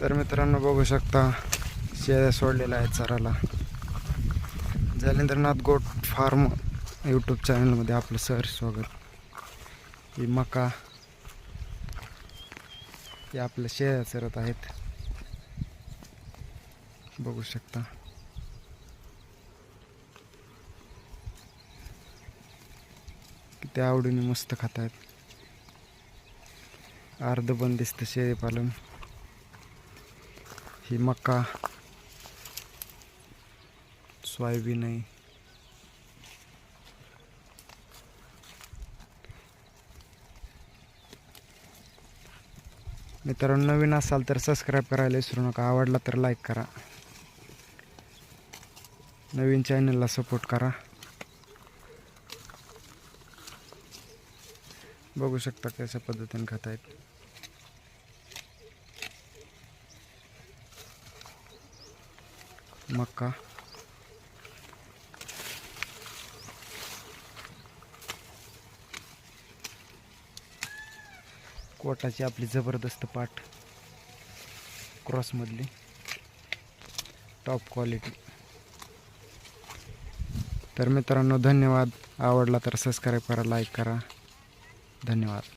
तर मित्रांनो बघू शकता शेळ्या सोडलेल्या आहेत चराला. जालिंद्रनाथ गोट फार्म यूट्यूब चॅनलमध्ये आपलं सहर्ष स्वागत. ही मका हे आपल्या शेळ्या चरत आहेत, बघू शकता. किती आवडीने मस्त खात आहेत. अर्ध बंदिस्त शेळी पालन. ही मका, सोयाबीन आहे. मित्रांनो नवीन असाल तर सबस्क्राईब करायला विसरू नका. आवडला तर लाईक करा. नवीन चॅनलला सपोर्ट करा. बघू शकता कशा पद्धतीने खात आहेत. मका कोटाची आपली जबरदस्त पाट, क्रॉस मधली टॉप क्वालिटी. तर मित्रांनो धन्यवाद. आवडला तर सबस्क्राईब करा, लाईक करा. धन्यवाद.